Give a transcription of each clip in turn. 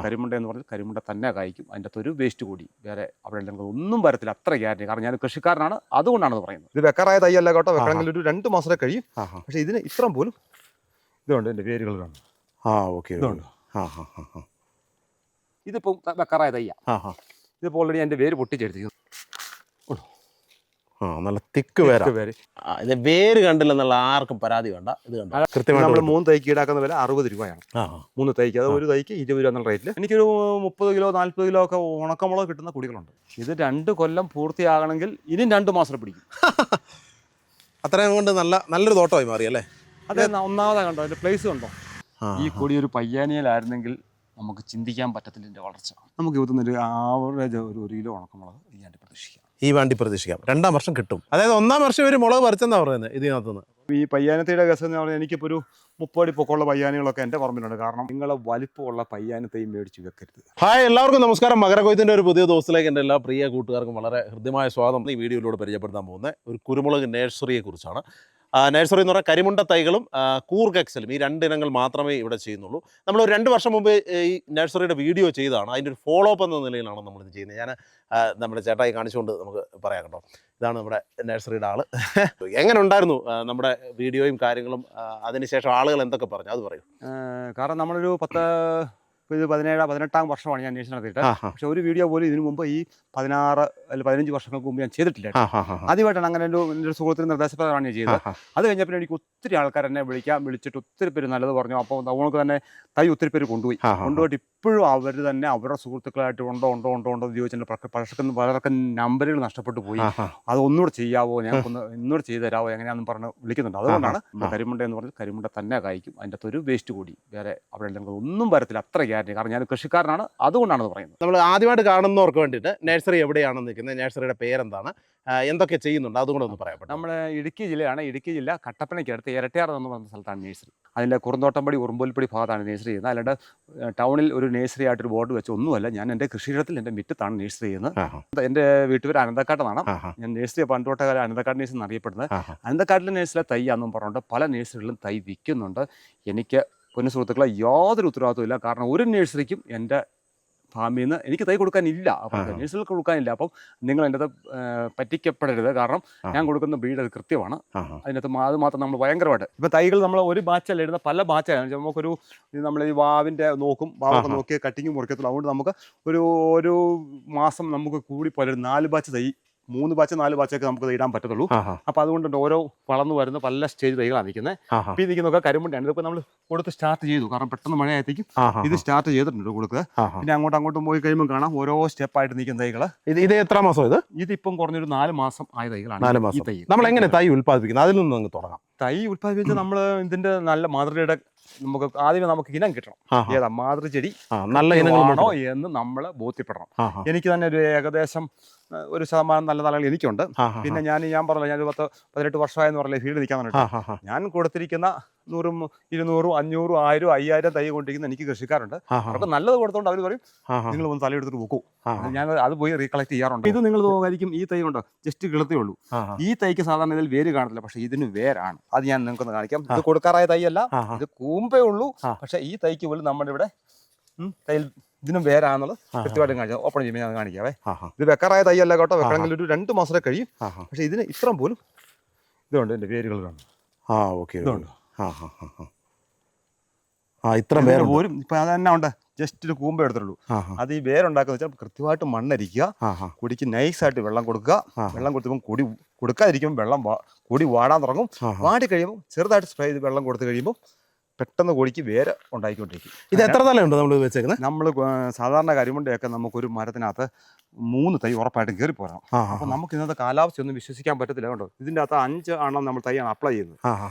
കരിമുണ്ട എന്ന് പറഞ്ഞാൽ കരിമുണ്ട തന്നെ കായ്ക്കും. അതിൻ്റെ അകത്ത് ഒരു വേസ്റ്റ് കൂടി വേറെ അവിടെ ഒന്നും വരത്തില്ല. അത്ര ഗ്യാരണ്ടി. കാരണം ഞാൻ കൃഷിക്കാരനാണ്, അതുകൊണ്ടാണ് പറയുന്നത്. ഇത് വെക്കാറായ തൈയല്ല കേട്ടോ. വെക്കണമെങ്കിൽ ഒരു 2 മാസത്തെ കഴിയും. പക്ഷേ ഇതിന് ഇത്രയും പോലും ഇതുണ്ട്. എൻ്റെ വേരുകൾ കാണും. ഓക്കെ. ഇതുണ്ട്. ഇതിപ്പം വെക്കാറായ തയ്യ. ഇതിപ്പോൾ ഓൾറെഡി എൻ്റെ വേര് പൊട്ടിച്ചെടുത്തിരിക്കുന്നു. നല്ല തിക്ക് വേര്. ഇത് വേര് കണ്ടില്ലെന്നുള്ള ആർക്കും പരാതി വേണ്ട. ഇത് കണ്ട കൃത്യമായിട്ട് നമ്മൾ 3 തൈക്ക് ഈടാക്കുന്ന വില 60 രൂപയാണ്. 3 തൈക്ക്. അത് ഒരു തൈക്ക് 20 രൂപ എന്നുള്ള റേറ്റിൽ എനിക്കൊരു 30 കിലോ 40 കിലോ ഒക്കെ ഉണക്കമുളക് കിട്ടുന്ന കുടികളുണ്ട്. ഇത് 2 കൊല്ലം പൂർത്തിയാകണമെങ്കിൽ ഇനിയും 2 മാസം പിടിക്കും. അത്രയും കൊണ്ട് നല്ലൊരു തോട്ടമായി മാറി അല്ലേ? അതെ. ഒന്നാമതാ കണ്ടോ അതിൻ്റെ പ്ലേസ് കണ്ടോ? ഈ കൊടി ഒരു പയ്യാനിയിലായിരുന്നെങ്കിൽ നമുക്ക് ചിന്തിക്കാൻ പറ്റത്തില്ല ഇതിൻ്റെ വളർച്ച. നമുക്ക് കിട്ടുന്നൊരു ആവറേജ് ഒരു കിലോ ഉണക്കമുളക് ഈ വണ്ടി പ്രതീക്ഷിക്കാം. 2ാം വർഷം കിട്ടും. അതായത് 1ാം വർഷം ഒരു മുളക് പറിച്ചെന്നാ പറയുന്നത് ഇതിനകത്തുനിന്ന്. ഈ പയ്യാനത്തയുടെ കേസ് എന്ന് പറഞ്ഞാൽ എനിക്കിപ്പോൾ ഒരു 30 അടി പൊക്കമുള്ള പയ്യാനികളൊക്കെ എൻ്റെ പറമ്പിലുണ്ട്. കാരണം നിങ്ങളെ വലിപ്പമുള്ള പയ്യാനത്തെയും മേടിച്ച് വെക്കരുത്. ഹായ്, എല്ലാവർക്കും നമസ്കാരം. മകരക്കൊയ്ത്തിൻ്റെ ഒരു പുതിയ ദിവസത്തിലേക്ക് എൻ്റെ എല്ലാ പ്രിയ കൂട്ടുകാർക്കും വളരെ ഹൃദ്യമായ സ്വാഗതം. ഈ വീഡിയോയിലൂടെ പരിചയപ്പെടുത്താൻ പോകുന്ന ഒരു കുരുമുളക് നഴ്സറിയെ കുറിച്ചാണ്. നഴ്സറി എന്ന് പറഞ്ഞാൽ കരിമുണ്ട തൈകളും കൂർഗ് എക്സലും ഈ 2 ഇനങ്ങൾ മാത്രമേ ഇവിടെ ചെയ്യുന്നുള്ളൂ. നമ്മൾ 2 വർഷം മുമ്പ് ഈ നഴ്സറിയുടെ വീഡിയോ ചെയ്തതാണ്. അതിൻ്റെ ഒരു ഫോളോ അപ്പ് എന്ന നിലയിലാണ് നമ്മളിത് ചെയ്യുന്നത്. ഞാൻ നമ്മുടെ ചേട്ടായി കാണിച്ചുകൊണ്ട് നമുക്ക് പറയാം കേട്ടോ. ഇതാണ് നമ്മുടെ നഴ്സറിയുടെ ആള്. എങ്ങനെ ഉണ്ടായിരുന്നു നമ്മുടെ വീഡിയോയും കാര്യങ്ങളും? അതിനുശേഷം ആളുകൾ എന്തൊക്കെ പറഞ്ഞു അത് പറയും. കാരണം നമ്മളൊരു 18-ാം വർഷമാണ് ഞാൻ നഴ്സറി നടത്തിയിട്ട്. പക്ഷെ ഒരു വീഡിയോ പോലും ഇതിനു മുമ്പ് ഈ 16 അല്ലെങ്കിൽ 15 വർഷങ്ങൾക്ക് മുമ്പ് ഞാൻ ചെയ്തിട്ടില്ല. ആദ്യമായിട്ടാണ് അങ്ങനെ എൻ്റെ സുഹൃത്തിന് നിർദ്ദേശപ്രകാരമാണ് ഞാൻ ചെയ്തത്. അത് കഴിഞ്ഞപ്പോൾ എനിക്ക് ഒത്തിരി ആൾക്കാർ എന്നെ വിളിച്ചിട്ട് ഒത്തിരി പേര് നല്ലത് പറഞ്ഞു. അപ്പോൾ നമുക്ക് തന്നെ തൈ ഒത്തിരി പേര് കൊണ്ടുപോയിട്ട് ഇപ്പോഴും അവർ തന്നെ അവരുടെ സുഹൃത്തുക്കളായിട്ട് ഉണ്ടോ ചോദിച്ചിട്ട് പലർക്കും നമ്പറുകൾ നഷ്ടപ്പെട്ടു പോയി. അത് ഒന്നുകൂടെ ചെയ്യാവോ, ഞങ്ങൾക്കൊന്ന് ഇന്നൂടെ ചെയ്തു തരാമോ, എങ്ങനെയാണെന്ന് പറഞ്ഞ് വിളിക്കുന്നുണ്ട്. അതുകൊണ്ടാണ് കരിമുണ്ട എന്ന് പറഞ്ഞാൽ കരിമുണ്ട തന്നെ കായ്ക്കും. അതിൻ്റെ അകത്ത് ഒരു വേസ്റ്റ് കൂടി വേറെ അവിടെ ഒന്നും വരത്തില്ല. അത്ര ഗ്യാരണ്ടി. കാരണം ഞാൻ കൃഷിക്കാരനാണ്, അതുകൊണ്ടാണ് പറയുന്നത്. നമ്മൾ ആദ്യമായിട്ട് കാണുന്നവർക്ക് വേണ്ടിയിട്ട് നഴ്സറി എവിടെയാണ് നിൽക്കുന്നത്, നഴ്സറിയുടെ പേരെന്താണ്, എന്തൊക്കെ ചെയ്യുന്നുണ്ട്, അതുകൂടെ ഒന്ന് പറയാം. നമ്മൾ ഇടുക്കി ജില്ലയാണ്. ഇടുക്കി ജില്ല കട്ടപ്പനയ്ക്ക് അടുത്ത് ഇരട്ടയാർ എന്ന് പറഞ്ഞ സ്ഥലത്താണ് നഴ്സറി. അതിൻ്റെ കുറുന്തോട്ടംപടി ഉറുമ്പൊലിപ്പടി ഭാഗത്താണ് നഴ്സറി ചെയ്യുന്നത്. അല്ലാണ്ട് ടൗണിൽ ഒരു നഴ്സറി ആയിട്ടൊരു ബോർഡ് വെച്ച് ഒന്നുമല്ല. ഞാൻ എൻ്റെ കൃഷിയിടത്തിൽ എൻ്റെ മുറ്റത്താണ് നഴ്സറി ചെയ്യുന്നത്. എൻ്റെ വീട്ടുപേര് അനന്തക്കാട്ടെന്നാണ്. ഞാൻ നഴ്സറി പണ്ടോട്ടകാലം അനന്തക്കാട് നഴ്സറി എന്നറിയപ്പെടുന്നത്. അനന്തക്കാട്ടിലെ നഴ്സറിയിലെ തൈയാണെന്നും പറഞ്ഞുകൊണ്ട് പല നഴ്സറികളിലും തൈ വിൽക്കുന്നുണ്ട്. എനിക്ക് പൊന്നു സുഹൃത്തുക്കളെ യാതൊരു ഉത്തരവാദിത്വം ഇല്ല. കാരണം ഒരു നഴ്സറിക്കും എൻ്റെ ഫാമിൽ നിന്ന് എനിക്ക് തൈ കൊടുക്കാനില്ല. അപ്പം നഴ്സറികൾക്ക് കൊടുക്കാനില്ല. അപ്പം നിങ്ങൾ എൻ്റെ അത് പറ്റിക്കപ്പെടരുത്. കാരണം ഞാൻ കൊടുക്കുന്ന ബ്രീഡ് അത് കൃത്യമാണ്. അതിനകത്ത് അത് മാത്രം നമ്മൾ ഭയങ്കരമായിട്ട് ഇപ്പം തൈകൾ നമ്മൾ ഒരു ബാച്ചല്ല ഇടുന്ന, പല ബാച്ചാണ്. നമുക്കൊരു നമ്മൾ ഈ വാവിൻ്റെ വാവൊക്കെ നോക്കി കട്ടിങ് മുറിക്കത്തുള്ളൂ. അതുകൊണ്ട് നമുക്ക് ഒരു മാസം നമുക്ക് കൂടി പോലെ 4 ബാച്ച് തൈ, 3 ബാച്ച് 4 ബാച്ചൊക്കെ നമുക്ക് ഇടാൻ പറ്റത്തുള്ളൂ. അപ്പോൾ അതുകൊണ്ട് ഓരോ വളർന്നു വരുന്ന പല സ്റ്റേജ് തൈകളാണ് നിൽക്കുന്നത്. ഇപ്പം ഈ നിൽക്കുന്നതൊക്കെ കരിമുണ്ടയാണ്. ഇതിപ്പോൾ നമ്മൾ കൊടുത്ത് സ്റ്റാർട്ട് ചെയ്തു. കാരണം പെട്ടെന്ന് മഴയായത്തേക്കും ഇത് സ്റ്റാർട്ട് ചെയ്തിട്ടുണ്ട് കൊടുക്കുക. പിന്നെ അങ്ങോട്ടും പോയി കഴിയുമ്പോൾ കാണാം ഓരോ സ്റ്റെപ്പായിട്ട് നിൽക്കുന്ന തൈകൾ. ഇത് എത്ര മാസം? ഇതിപ്പം കുറഞ്ഞൊരു 4 മാസം ആയ തൈകളാണ്. 4 മാസം. നമ്മൾ എങ്ങനെ തൈ ഉൽപ്പാദിപ്പിക്കുന്നത്? അതിൽ നിന്ന് തുടങ്ങാം. തൈ ഉൽപ്പാദിപ്പിച്ച് നമ്മൾ ഇതിന്റെ നല്ല മാതൃകയുടെ നമുക്ക് ആദ്യമേ നമുക്ക് ഇനം കിട്ടണം. ഏതാ മാതൃചെടി നല്ല ഇനമാണോ എന്ന് നമ്മൾ ബോധ്യപ്പെടണം. എനിക്ക് തന്നെ ഒരു ഏകദേശം 1% നല്ല തലകൾ എനിക്കുണ്ട്. പിന്നെ ഞാൻ പറഞ്ഞില്ല, ഞാൻ 18 വർഷമായെന്ന് പറഞ്ഞില്ല ഫീൽഡ് നിൽക്കാൻ പറഞ്ഞിട്ട്. ഞാൻ കൊടുത്തിരിക്കുന്ന 100, 200, 500, 1000, 5000 തൈ കൊണ്ടിരിക്കുന്ന എനിക്ക് കൃഷിക്കാരുണ്ട്. അവർക്ക് നല്ലത് കൊടുത്തോണ്ട് അവർ പറയും നിങ്ങൾ ഒന്ന് തലയെടുത്തിട്ട് വെക്കൂ. ഞാൻ അത് പോയി റീകളക്ട് ചെയ്യാറുണ്ട്. ഇത് നിങ്ങൾ നോക്കായിരിക്കും ഈ തൈ ഉണ്ടോ ജസ്റ്റ് കിളത്തേ ഉള്ളൂ. ഈ തൈക്ക് സാധാരണ ഇതിൽ വേര് കാണത്തില്ല, പക്ഷെ ഇതിന് വേരാണ്. അത് ഞാൻ നിങ്ങൾക്കൊന്ന് കാണിക്കാം. ഇത് കൊടുക്കാറായ തൈ അല്ല, ഇത് കൂമ്പേ ഉള്ളൂ. പക്ഷെ ഈ തൈക്ക് പോലും നമ്മുടെ ഇവിടെ തൈ ഇതിനും വേരാന്നുള്ളത് കൃത്യമായിട്ടും കാണിക്കാം. ഓപ്പൺ ചെയ്യുമ്പോൾ ഞാൻ കാണിക്കാവേ. ഇത് വെക്കാറായ തൈ അല്ല കേട്ടോ. വെക്കണമെങ്കിൽ ഒരു 2 മാസത്തെ കഴിയും. പക്ഷെ ഇതിന് ഇത്രയും പോലും ഇതുണ്ട്. എൻ്റെ വേരുകൾ കാണും. ഇതുണ്ട്. ഇത്ര വേര് പോലും ഇപ്പം അത് തന്നെ ഉണ്ട്. ജസ്റ്റ് ഒരു കൂമ്പ എടുത്തുള്ളൂ. അത് ഈ വേരുണ്ടാക്കുന്ന വെച്ചാൽ കൃത്യമായിട്ട് മണ്ണരിക്കുക, കൊടിക്ക് നൈസായിട്ട് വെള്ളം കൊടുക്കുക. വെള്ളം കൊടുത്തുമ്പോൾ കൊടി കൊടുക്കാതിരിക്കുമ്പോൾ കൊടി വാടാൻ തുടങ്ങും. വാടി കഴിയുമ്പോൾ ചെറുതായിട്ട് സ്പ്രേ ചെയ്ത് വെള്ളം കൊടുത്തു കഴിയുമ്പോൾ പെട്ടെന്ന് കൊടിക്ക് വേര് ഉണ്ടായിക്കൊണ്ടിരിക്കും. ഇത് എത്ര തലയുണ്ട് നമ്മൾ വെച്ചേക്കുന്നത്? നമ്മൾ സാധാരണ കരിമുണ്ടയൊക്കെ നമുക്കൊരു മരത്തിനകത്ത് 3 തൈ ഉറപ്പായിട്ടും കയറി പോരാം. അപ്പോൾ നമുക്ക് ഇന്നത്തെ കാലാവസ്ഥ ഒന്നും വിശ്വസിക്കാൻ പറ്റത്തില്ല. കേട്ടോ, ഇതിൻ്റെ അകത്ത് 5 ആണ് നമ്മൾ തൈയാണ് അപ്ലൈ ചെയ്യുന്നത്.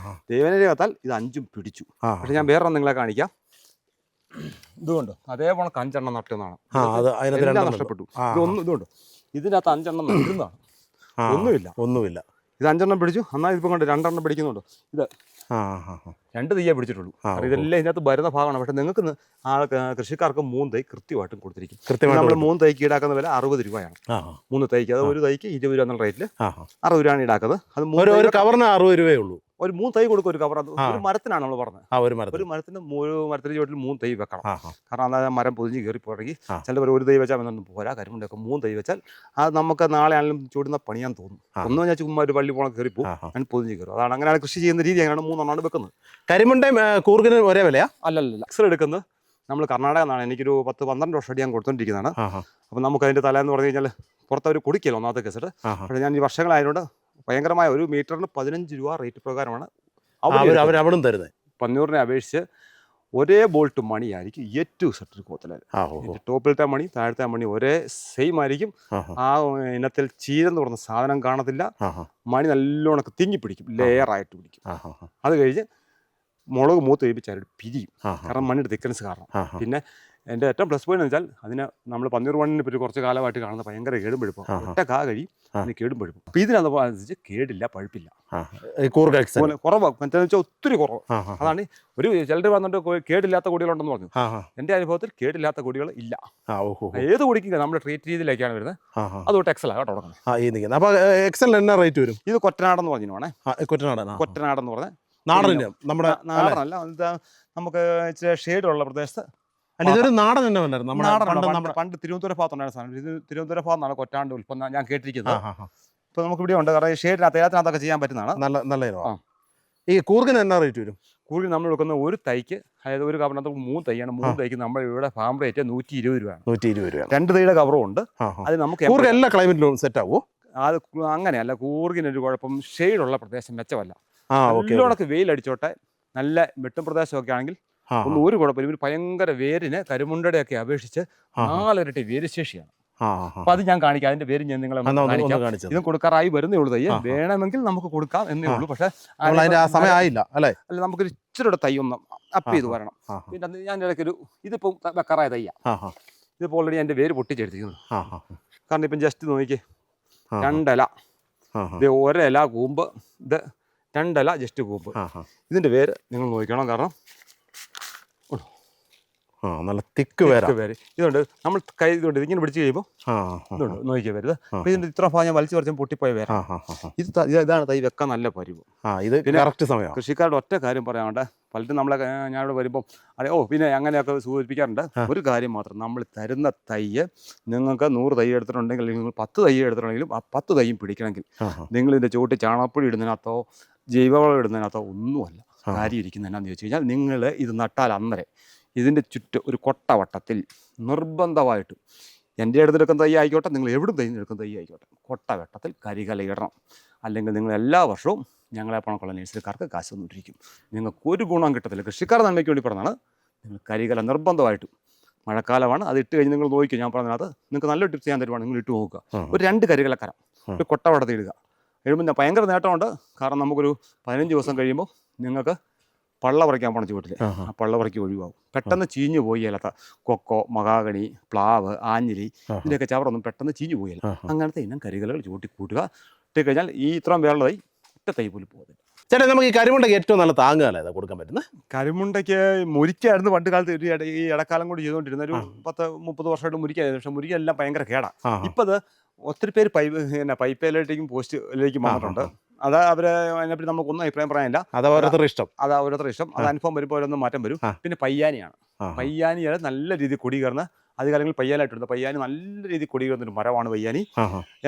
ദേവനകത്താൽ ഇത് 5ഉം പിടിച്ചു. പക്ഷെ ഞാൻ വേറെ നിങ്ങളെ കാണിക്കാം. ഇതുകൊണ്ട് അതേപോലെ 5 എണ്ണം നട്ടെന്നാണ്. നഷ്ടപ്പെട്ടു. ഇതുകൊണ്ട് ഇതിനകത്ത് 5 എണ്ണം നട്ടിരുന്നതാണ്. ഒന്നുമില്ല. ഇത് 5 എണ്ണം പിടിച്ചു. എന്നാൽ ഇതിപ്പോൾ കണ്ട് 2 എണ്ണം പിടിക്കുന്നുണ്ട്. ഇത് 2 തൈയേ പിടിച്ചിട്ടുള്ളൂ. ഇതെല്ലാം ഇതിനകത്ത് വരുന്ന ഭാഗമാണ്. പക്ഷെ നിങ്ങൾക്ക് കൃഷിക്കാർക്ക് 3 തൈ കൃത്യമായിട്ടും കൊടുത്തിരിക്കും. നമ്മൾ 3 തൈക്ക് ഈടാക്കുന്ന വില 60 രൂപയാണ്. 3 തൈക്ക്. അത് ഒരു തൈക്ക് 20 രൂപ എന്നുള്ള റേറ്റിൽ 60 രൂപയാണ് ഈടാക്കുന്നത്. അത് ഒരു കവറിന് 60 രൂപയേ ഉള്ളൂ. ഒരു 3 തൈ കൊടുക്കും ഒരു കവർ. അത് ഒരു മരത്തിനാണ് നമ്മൾ പറഞ്ഞത്. ഒരു മരത്തിന് മരത്തിന്റെ ചുവട്ടിൽ 3 തൈ വെക്കണം. ആ കാരണം അതായത് മരം പൊതിഞ്ഞ് കയറി പോകണമെങ്കിൽ ആ. ചിലപ്പോൾ ഒരു തൈ വെച്ചാൽ ഒന്നും പോരാ. കരിമുണ്ടൊക്കെ 3 തൈ വെച്ചാൽ അത് നമുക്ക് നാളെ ആണെങ്കിലും ചൂടുന്ന പണിയാൻ തോന്നും. ഒന്നും ഞാൻ ചുമ്മാ ഒരു വള്ളി പോകണം കയറി പോകും, അങ്ങനെ പൊതിഞ്ഞ് കയറും. അതാണ് അങ്ങനെയാണ് കൃഷി ചെയ്യുന്ന രീതി. അങ്ങനെയാണ് 3 വെക്കുന്നത്. കരിമുണ്ടയും കൂർഗിനും ഒരേ വിലയാ? അല്ലല്ല, എക്സൽ എടുക്കുന്നത് നമ്മൾ കർണാടക എന്നാണ്. എനിക്കൊരു 10-12 വർഷമായിട്ട് ഞാൻ കൊടുത്തോണ്ടിരിക്കുന്നതാണ്. അപ്പം നമുക്ക് അതിൻ്റെ തലേന്ന് പറഞ്ഞു കഴിഞ്ഞാൽ പുറത്ത് അവർ കുടിക്കില്ല ഒന്നാമത്തെ കേസിട്ട്. പക്ഷേ ഞാൻ ഈ വർഷങ്ങളായതുകൊണ്ട് ഭയങ്കരമായ ഒരു മീറ്ററിന് 15 രൂപ റേറ്റ് പ്രകാരമാണ് അവരും തരുന്നത്. പന്നൂറിനെ അപേക്ഷിച്ച് ഒരേ ബോൾട്ട് മണിയായിരിക്കും ഏറ്റവും സെറ്റ് കോത്തലാൽ. ടോപ്പിലത്തെ മണി താഴത്തെ മണി ഒരേ സെയിം ആയിരിക്കും. ആ ഇനത്തിൽ ചീരെന്ന് പറഞ്ഞ സാധനം കാണത്തില്ല. മണി നല്ലോണം തിങ്ങി പിടിക്കും, ലെയറായിട്ട് പിടിക്കും. അത് കഴിഞ്ഞ് മുളക് മൂത്ത് കഴിപ്പിച്ചാൽ പിരിയും, കാരണം മണ്ണിൻ്റെ തിക്കൻസ് കാരണം. പിന്നെ എൻ്റെ ഏറ്റവും പ്ലസ് പോയിന്റ് എന്ന് വെച്ചാൽ അതിന് നമ്മൾ പന്നീർ മണ്ണിനെ പറ്റി കുറച്ച് കാലമായിട്ട് കാണുന്ന ഭയങ്കര കേടുംപഴുപ്പം. ഒറ്റ കാ കഴിയും, അതിന് കേടുംപഴുപ്പം. അപ്പം ഇതിനനുസരിച്ച് കേടില്ല, പഴുപ്പില്ല, കുറവാണ്. മറ്റേന്ന് വെച്ചാൽ ഒത്തിരി കുറവ്. അതാണ് ഒരു ചിലർ വന്നിട്ട് കേടില്ലാത്ത കൊടികളുണ്ടെന്ന് പറഞ്ഞു. എൻ്റെ അനുഭവത്തിൽ കേടില്ലാത്ത കൊടികൾ ഇല്ല. ഏത് കൊടിക്കും നമ്മൾ ട്രീറ്റ് രീതിയിലേക്കാണ് വരുന്നത്. അതുകൊണ്ട് എക്സലാണ് കേട്ടോ തുടങ്ങുന്നത്. അപ്പോൾ എക്സൽ എന്നാ റേറ്റ് വരും? ഇത് കൊറ്റനാടെന്ന് പറഞ്ഞു വേണേ. കൊറ്റനാടെന്ന് പറഞ്ഞാൽ നാടനില്ല, നമ്മുടെ നാടനല്ല. നമുക്ക് ഇച്ചിരി ഷെയ്ഡുള്ള പ്രദേശത്ത് ഇതൊരു നാടൻ തന്നെ വന്നായിരുന്നു. പണ്ട് തിരുവനന്തപുര ഭാഗത്തുണ്ടായിരുന്ന സാധനം. ഇത് തിരുവനന്തപുര ഭാഗത്താണ് കൊറ്റാണ്ട് ഉൽപ്പന്നം ഞാൻ കേട്ടിരിക്കുന്നത്. ഇപ്പൊ നമുക്ക് ഇവിടെ ഉണ്ട്, കാരണം ഷെയ്ഡിനകത്ത് ഏതിനകത്തൊക്കെ ചെയ്യാൻ പറ്റുന്നതാണ്. നല്ല ഈ കൂർഗിന് എന്നാ റേറ്റ് വരും? കൂർഗിന് നമ്മൾ കൊടുക്കുന്ന ഒരു തൈക്ക്, അതായത് ഒരു കവറിനകത്ത് 3 തൈയാണ്. 3 തൈക്ക് നമ്മൾ ഇവിടെ ഫാം റേറ്റ് 120 രൂപയാണ്. 2 തൈയുടെ കവറും ഉണ്ട്. അത് നമുക്ക് എല്ലാ ക്ലൈമറ്റിലും സെറ്റ് ആവുമോ? അത് അങ്ങനെയല്ല. കൂർഗിനൊരു കുഴപ്പം, ഷെയ്ഡുള്ള പ്രദേശം മെച്ചമല്ല. നല്ലോണക്ക് വെയിലടിച്ചോട്ടെ, നല്ല വെട്ടും പ്രദേശമൊക്കെ ആണെങ്കിൽ ഒന്നും ഒരു കുഴപ്പമില്ല. ഇവർ ഭയങ്കര വേരിന് കരിമുണ്ടയുടെയൊക്കെ അപേക്ഷിച്ച് 4 ഇരട്ടി വേരുശേഷിയാണ്. അപ്പൊ അത് ഞാൻ കാണിക്കാം. അതിന്റെ പേര് ഞാൻ നിങ്ങളെ കാണിക്കാം. ഇതും കൊടുക്കാറായി വരുന്നേ ഉള്ളൂ. തൈ വേണമെങ്കിൽ നമുക്ക് കൊടുക്കാം എന്നേ ഉള്ളൂ. പക്ഷെ സമയമായില്ല അല്ലേ? അല്ല, നമുക്കൊരു ഇച്ചിരി തൈ ഒന്ന് അപ്പ് ചെയ്ത് വരണം. പിന്നെ ഞാൻ ഇടയ്ക്കൊരു ഇതിപ്പം വെക്കാറായ തയ്യാ. ഇതിപ്പോൾ ഓൾറെഡി എൻ്റെ വേര് പൊട്ടിച്ചെടുത്തിരിക്കുന്നു. കാരണം ഇപ്പം ജസ്റ്റ് നോക്കിക്കേ, 2 ഇല, ഇത് ഒരില കൂമ്പ്, ഇത് 2 ഇല ജസ്റ്റ് കൂമ്പ്. ഇതിന്റെ വേര് നിങ്ങൾ നോക്കണം, കാരണം നല്ല തിക്ക് വേര്. ഇതുണ്ട്. നമ്മൾ കൈ ഇതുണ്ട്, ഇങ്ങനെ പിടിച്ച് കഴിയുമ്പോൾ ഇതുണ്ട്, നോക്കിയാൽ വരുത്. അപ്പൊ ഇതിന്റെ ഇത്ര ഭാഗം ഞാൻ വലിച്ചു പറിച്ചും പൊട്ടിപ്പോയ വേര. ഇതാണ് തൈ വെക്കാൻ നല്ല പരിവ്. കൃഷിക്കാരുടെ ഒറ്റ കാര്യം പറയാനുണ്ട്. പലരും നമ്മളെ ഞാനിവിടെ വരുമ്പോൾ പിന്നെ അങ്ങനെയൊക്കെ സൂചിപ്പിക്കാറുണ്ട്. ഒരു കാര്യം മാത്രം, നമ്മൾ തരുന്ന തൈ നിങ്ങൾക്ക് 100 തൈ എടുത്തിട്ടുണ്ടെങ്കിൽ, നിങ്ങൾ 10 തൈ എടുത്തിട്ടുണ്ടെങ്കിലും ആ 10 തൈയും പിടിക്കണമെങ്കിൽ നിങ്ങൾ ഇതിന്റെ ചുവട്ടിൽ ചാണകപ്പൊടി ഇടുന്നതിനകത്തോ ജൈവവളം ഇടുന്നതിനകത്തോ ഒന്നുമല്ല കാര്യം ഇരിക്കുന്നത്. എന്നാന്ന് ചോദിച്ചു കഴിഞ്ഞാൽ, നിങ്ങൾ ഇത് നട്ടാൽ അന്നേരം ഇതിൻ്റെ ചുറ്റും ഒരു കൊട്ടവട്ടത്തിൽ നിർബന്ധമായിട്ടും, എൻ്റെ അടുത്തെടുക്കുന്ന തൈ ആയിക്കോട്ടെ, നിങ്ങൾ എവിടെ തൈ എടുക്കുന്ന തൈ ആയിക്കോട്ടെ, കൊട്ടവട്ടത്തിൽ കരികല ഇടണം. അല്ലെങ്കിൽ നിങ്ങൾ എല്ലാ വർഷവും ഞങ്ങളെ പണക്കുള്ള നഴ്സറിക്കാർക്ക് കാശ് വന്നിട്ടിരിക്കും. നിങ്ങൾക്ക് ഒരു ഗുണം കിട്ടത്തില്ല. കൃഷിക്കാർ നന്മയ്ക്ക് വേണ്ടി പറഞ്ഞാണ്. നിങ്ങൾ കരികല നിർബന്ധമായിട്ടും, മഴക്കാലമാണ്, അത് ഇട്ട് കഴിഞ്ഞ് നിങ്ങൾ നോക്കിക്കും. ഞാൻ പറഞ്ഞതിനകത്ത് നിങ്ങൾക്ക് നല്ലൊരു ടിപ്സ് ചെയ്യാൻ തരുവാണ്. നിങ്ങൾ ഇട്ട് നോക്കുക. ഒരു 2 കരികലക്കരം ഒരു കൊട്ടവട്ടത്തിൽ ഇടുക. ഇടുമ്പോൾ ഭയങ്കര നേട്ടമുണ്ട്. കാരണം നമുക്കൊരു 15 ദിവസം കഴിയുമ്പോൾ നിങ്ങൾക്ക് പള്ള പറിക്കാൻ പോണ ചുവട്ടിൽ ആ പള്ള പറിക്ക് ഒഴിവാകും. പെട്ടെന്ന് ചീഞ്ഞു പോയില്ലാത്ത കൊക്കോ, മഹാഗണി, പ്ലാവ്, ആഞ്ഞിലി, ഇതിൻ്റെയൊക്കെ ചവറൊന്നും പെട്ടെന്ന് ചീഞ്ഞു പോയില്ല. അങ്ങനത്തെ ഇനം കരികലകൾ ചൂട്ടി കൂട്ടുക. ഇട്ട് കഴിഞ്ഞാൽ ഈ ഇത്രയും വേളതായി ഒറ്റ തൈ പോലും പോകുന്നില്ല. ചേട്ടാ, നമുക്ക് ഈ കരിമുണ്ടയ്ക്ക് ഏറ്റവും നല്ല താങ്ങുകാലം കൊടുക്കാൻ പറ്റുന്നത്? കരിമുണ്ടയ്ക്ക് മുരിക്കായിരുന്നു പണ്ട് കാലത്ത്. ഈ ഇടക്കാലം കൊണ്ട് ചെയ്തുകൊണ്ടിരുന്ന ഒരു 10-30 വർഷമായിട്ട് മുരിക്കായിരുന്നു. പക്ഷെ മുരിക്കെല്ലാം ഭയങ്കര കേടാ. ഇപ്പം അത് ഒത്തിരി പേര് പൈപ്പിലേക്കും പോസ്റ്റിലേക്കും വന്നിട്ടുണ്ട്. അത് അവരെ അതിനെപ്പറ്റി നമുക്കൊന്നും അഭിപ്രായം പറയാനില്ല. അത് ഓരോരുത്തരുടെ ഇഷ്ടം. അത് അനുഭവം വരുമ്പോൾ ഓരോന്നും മാറ്റം വരും. പിന്നെ പയ്യാനിയാണ്. പയ്യാനിയാണ് നല്ല രീതിയിൽ കൊടി കയറുന്ന, ആദ്യകാലങ്ങളിൽ പയ്യാനായിട്ടുണ്ട്. പയ്യാനി നല്ല രീതിയിൽ കൊടി കയറുന്നൊരു മരമാണ് പയ്യാനി.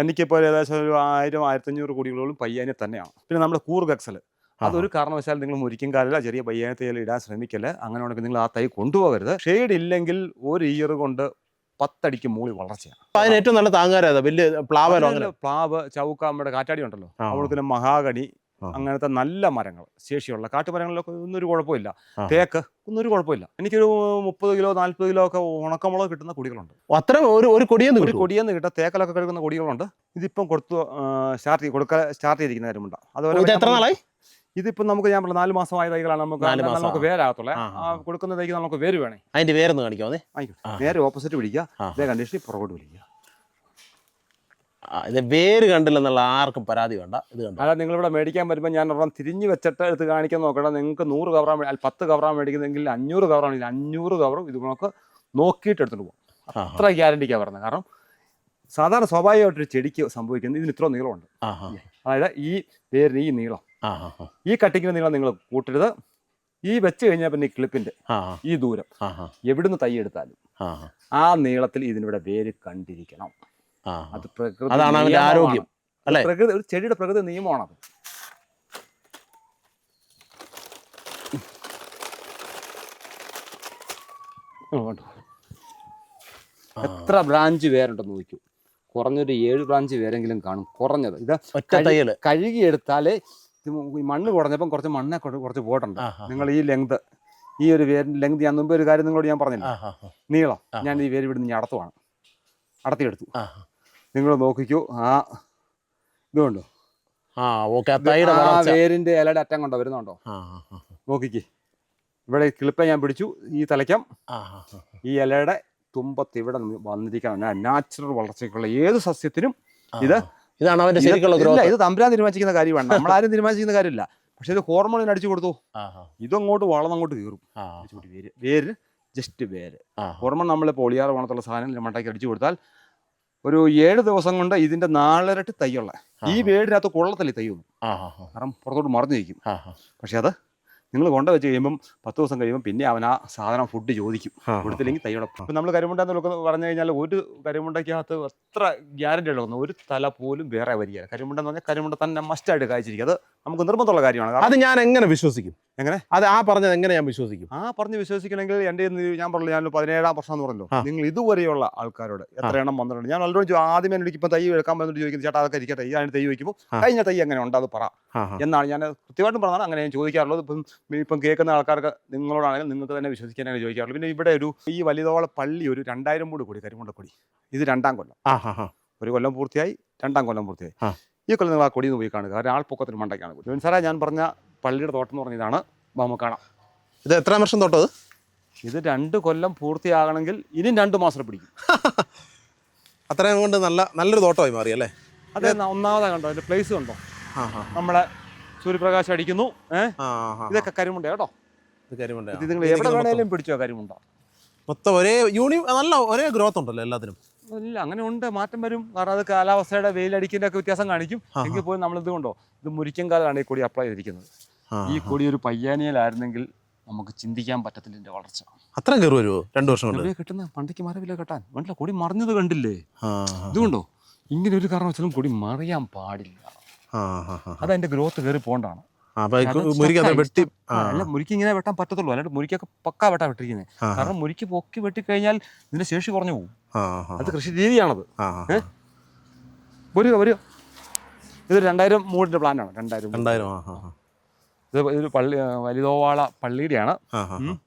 എനിക്കിപ്പോൾ ഏകദേശം ഒരു 1000-1500 കൊടികളോളം പയ്യാനി തന്നെയാണ്. പിന്നെ നമ്മുടെ കൂർഗ് എക്സൽ, അതൊരു കാരണവശാലും നിങ്ങൾ മുരിക്കും കാലില്ല, ചെറിയ പയ്യാനി തൈകൾ ഇടാൻ ശ്രമിക്കല്ലേ. അങ്ങനെ ഉണ്ടെങ്കിൽ നിങ്ങൾ ആ തൈ കൊണ്ടുപോകരുത്. ഷെയ്ഡ് ഇല്ലെങ്കിൽ ഒരു ഇയർ കൊണ്ട് 10 അടിക്ക് മുകളിൽ വളർച്ചയാണ്. അതിന് ഏറ്റവും നല്ല താങ്ങാരാ വലിയ പ്ലാവ്, ചൗക്ക, നമ്മുടെ കാറ്റാടി ഉണ്ടല്ലോ, അതുപോലെ മഹാഗണി, അങ്ങനത്തെ നല്ല മരങ്ങൾ, ശേഷിയുള്ള കാട്ടുമരങ്ങളിലൊക്കെ ഒന്നൊരു കുഴപ്പമില്ല. തേക്ക് ഒന്നൊരു കുഴപ്പമില്ല. എനിക്കൊരു 30 കിലോ 40 കിലോ ഒക്കെ ഉണക്കമുളക് കിട്ടുന്ന കൊടികളുണ്ട്. അത്ര ഒരു കൊടിയെന്ന് കിട്ടും. തേക്കലൊക്കെ കഴിക്കുന്ന കൊടികളുണ്ട്. ഇതിപ്പം സ്റ്റാർട്ട് ചെയ്തിരിക്കുന്ന കാര്യമുണ്ട്. അതുപോലെ എത്ര നാളായി? ഇതിപ്പം നമുക്ക് ഞാൻ 4 മാസമായ തൈകളാണ്. നമുക്ക് വേരാകത്തുള്ളേ. കൊടുക്കുന്ന തൈക്ക് നമുക്ക് വേര് വേണേ. അതിന്റെ വേരൊന്ന് കാണിക്കാമേ. നേരെ ഓപ്പോസിറ്റ് പിടിക്കുക. ഇതേ കണ്ടീഷനിൽ പുറകോട്ട് പിടിക്കുക. ഇത് വേര് കണ്ടില്ലെന്നുള്ള ആർക്കും പരാതി വേണ്ട. ഇത് കണ്ടോ? അല്ല, നിങ്ങളിവിടെ മേടിക്കാൻ വരുമ്പോൾ ഞാൻ ഒരെണ്ണം തിരിഞ്ഞ് വെച്ചിട്ട് എടുത്ത് കാണിക്കാൻ നോക്കണം. നിങ്ങൾക്ക് 100 കവറാൻ 10 കവറാൻ മേടിക്കുന്നെങ്കിൽ 500 കവറാണെങ്കിൽ 500 കവറും ഇത് നമുക്ക് നോക്കിയിട്ട് എടുത്തിട്ട് പോകും. അത്ര ഗ്യാരണ്ടിക്കാണ് പറഞ്ഞത്. കാരണം സാധാരണ സ്വാഭാവികമായിട്ടൊരു ചെടിക്ക് സംഭവിക്കുന്നത് ഇതിന് ഇത്ര നീളമുണ്ട്. അതായത് ഈ വേരിന് ഈ നീളം ആ ആ ആ ഈ കട്ടിങ്ങിന് നീളം നിങ്ങൾ കൂട്ടരുത്. ഈ വെച്ച് കഴിഞ്ഞാൽ പിന്നെ ഈ ക്ലിപ്പിന്റെ ഈ ദൂരം എവിടുന്ന് തൈ എടുത്താലും ആ നീളത്തിൽ ഇതിനിവിടെ വേര് കണ്ടിരിക്കണം. അത് പ്രകൃതി, അതാണ് അവന്റെ ആരോഗ്യം അല്ലേ? പ്രകൃതി, ഒരു ചെടിയുടെ പ്രകൃതി നിയമമാണത്. എത്ര ബ്രാഞ്ച് വേരുണ്ടെന്ന് നോക്കൂ. കുറഞ്ഞൊരു 7 ബ്രാഞ്ച് വേരെങ്കിലും കാണും കുറഞ്ഞത്. ഇത് കഴുകിയെടുത്താലേ മണ്ണ് കുറഞ്ഞപ്പം കുറച്ച് മണ്ണെ കുറച്ച് പോയിട്ടുണ്ട്. നിങ്ങൾ ഈ ലെങ്ത്, ഈ ഒരു വേരിന്റെ ലെങ്ത്, ഞാൻ മുമ്പ് ഒരു കാര്യം നിങ്ങളോട് ഞാൻ പറഞ്ഞില്ല, നീളം ഞാൻ ഈ വേര് ഇവിടുന്ന് ഞാൻ അടത്തിയെടുത്തു. നിങ്ങൾ നോക്കിക്കോ, ആ ഇതുകൊണ്ടോ, വേരിന്റെ ഇലയുടെ അറ്റം കൊണ്ടോ വരുന്നുണ്ടോ നോക്കിക്കേ. ഇവിടെ ക്ലിപ്പെ ഞാൻ പിടിച്ചു, ഈ തലയ്ക്കാം ഈ ഇലയുടെ തുമ്പത്ത് ഇവിടെ വന്നിരിക്കണം. നാച്ചുറൽ വളർച്ചയ്ക്കുള്ള ഏത് സസ്യത്തിനും ഇതാണ് അവന്റെ ശരിക്കുള്ള ഗ്രോത്ത്. ഇത് തമ്പുരാൻ തീരുമാനിക്കുന്ന കാര്യമാണ്, നമ്മളാരും തീരുമാനിക്കുന്ന കാര്യമില്ല. പക്ഷെ ഇത് ഹോർമോണിന് അടിച്ചു കൊടുത്തു, ഇതങ്ങോട്ട് വളർന്നങ്ങോട്ട് കീറും. വേര് ജസ്റ്റ് വേര് ഹോർമോൺ, നമ്മൾ പോളിയാർ പോണത്തുള്ള സാധനം മണ്ടയ്ക്ക് അടിച്ചു കൊടുത്താൽ ഒരു 7 ദിവസം കൊണ്ട് ഇതിന്റെ 4 ഇരട്ടി തൈയുള്ള ഈ വേടിനകത്ത് കൊള്ളത്തില്ല തൈയൊന്നും. കാരണം പുറത്തോട്ട് മറിഞ്ഞിരിക്കും. പക്ഷെ അത് നിങ്ങൾ കൊണ്ട വെച്ച് കഴിയുമ്പം 10 ദിവസം കഴിയുമ്പോൾ പിന്നെ അവൻ ആ സാധനം ഫുഡ് ചോദിക്കും, കൊടുത്തില്ലെങ്കിൽ തൈയോടെ. ഇപ്പം നമ്മൾ കരിമുണ്ട എന്ന് പറഞ്ഞു കഴിഞ്ഞാൽ ഒരു കരിമുണ്ടയ്ക്കകത്ത് എത്ര ഗ്യാരണ്ടി ഉള്ളതെന്ന് ഒരു തല പോലും വേറെ വരിക. കരിമുണ്ട എന്ന് പറഞ്ഞാൽ കരിമുണ്ട തന്നെ മസ്റ്റായിട്ട് കായ്ച്ചിരിക്കും. അത് നമുക്ക് നിർബന്ധമുള്ള കാര്യമാണ്. അത് ഞാൻ എങ്ങനെ വിശ്വസിക്കും? എങ്ങനെ അത് ആ പറഞ്ഞത് എങ്ങനെ ഞാൻ വിശ്വസിക്കും? പറഞ്ഞ് വിശ്വസിക്കണമെങ്കിൽ എൻ്റെ ഞാൻ പറഞ്ഞു, ഞാൻ 17-ാം വർഷം എന്ന് പറഞ്ഞല്ലോ, നിങ്ങൾ ഇതുവരെയുള്ള ആൾക്കാരോട് എത്ര എണ്ണം വന്നിട്ടുണ്ട്. ഞാൻ നല്ലോണം ആദ്യമേ എനിക്ക് ഇപ്പം തൈ എടുക്കാൻ വന്നിട്ട് ചോദിക്കുന്നത്, ചേട്ടാ അതൊക്കെ ഇരിക്കട്ടെ, ഇതാണ് തൈ വയ്ക്കുമ്പോൾ കഴിഞ്ഞ തൈ എങ്ങനെ ഉണ്ട് അത് പറ എന്നാണ് ഞാൻ കൃത്യമായിട്ടും പറഞ്ഞാൽ അങ്ങനെ ഞാൻ ചോദിക്കാറുള്ളത്. ഇപ്പം കേൾക്കുന്ന ആൾക്കാർക്ക് നിങ്ങളോടാണെങ്കിൽ നിങ്ങൾക്ക് തന്നെ വിശ്വസിക്കാനാണ് ചോദിക്കാറുള്ളൂ. പിന്നെ ഇവിടെ ഈ വലിയതോള പള്ളി ഒരു 2000 മൂട് കൂടി കരിമുണ്ടക്കൊടി, ഇത് 2-ാം കൊല്ലം. ഒരു കൊല്ലം പൂർത്തിയായി, 2-ാം കൊല്ലം പൂർത്തിയായി. ഈ കൊല്ലം നിങ്ങൾ ആ കൊടി പോയി കാണുക, കാരണം ആൾപ്പൊക്കത്തിന് മണ്ടയ്ക്കാണ് കൊടി. സാറേ ഞാൻ പറഞ്ഞ പള്ളിയുടെ തോട്ടം എന്ന് പറഞ്ഞ ഇതാണ്, നമുക്ക് കാണാം. ഇത് എത്ര വർഷം തോട്ടം? ഇത് 2 കൊല്ലം പൂർത്തിയാകണമെങ്കിൽ ഇനി 2 മാസം പിടിക്കും. അത്രയും കൊണ്ട് നല്ലൊരു തോട്ടമായി മാറി അല്ലേ? അതെ, ഒന്നാമതാ കണ്ടോ അതിന്റെ പ്ലേസ് കണ്ടോ, നമ്മളെ സൂര്യപ്രകാശം അടിക്കുന്നു. ഇതൊക്കെ കരിമുണ്ട കേട്ടോ, ഇത് നിങ്ങൾ എവിടെ വേണേലും പിടിച്ചോ കരിമുണ്ട. മൊത്തം ഒരേ ഗ്രോത്ത് ഉണ്ടല്ലോ എല്ലാത്തിനും? ഇല്ല, അങ്ങനെ ഉണ്ട്, മാറ്റം വരും. കാരണം അത് കാലാവസ്ഥയുടെ വെയിലടിക്കുന്നതിന്റെ ഒക്കെ വ്യത്യാസം കാണിക്കും. എങ്കിൽ പോലും നമ്മളിത് കൊണ്ടോ, ഇത് മുരിക്കും കാലാണ് ഈ കൊടി അപ്ലൈ ചെയ്തിരിക്കുന്നത്. ഈ കൊടി ഒരു പയ്യാനിയിലായിരുന്നെങ്കിൽ നമുക്ക് ചിന്തിക്കാൻ പറ്റത്തില്ല ഇതിന്റെ വളർച്ച. അത്രയും കയറി വരുമോ 2 വർഷം കൊണ്ട്? കിട്ടുന്ന പണ്ടേക്ക് മരവില്ല കെട്ടാൻ വേണ്ടില്ല. കൊടി മറിഞ്ഞത് കണ്ടില്ലേ? ഇതുകൊണ്ടോ ഇങ്ങനെ ഒരു കാരണം വെച്ചാലും കൊടി മറിയാൻ പാടില്ല. അതതിന്റെ ഗ്രോത്ത് കയറി പോണ്ടാണ്. അല്ല, മുരിക്ക് ഇങ്ങനെ വെട്ടാൻ പറ്റത്തുള്ളൂ, അല്ലാണ്ട് മുരിക്കൊക്കെ പക്കാ വെട്ടിരിക്കുന്നത്. കാരണം മുരിക്ക് പൊക്കി വെട്ടിക്കഴിഞ്ഞാൽ ഇതിന്റെ ശേഷി കുറഞ്ഞു പോകും. അത് കൃഷി രീതിയാണത്. ഒരു ഇത് 2000 മൂടിന്റെ പ്ലാനാണ്. 2000 ഇത് ഒരു പള്ളി, വലിയതോവാള പള്ളിയുടെയാണ്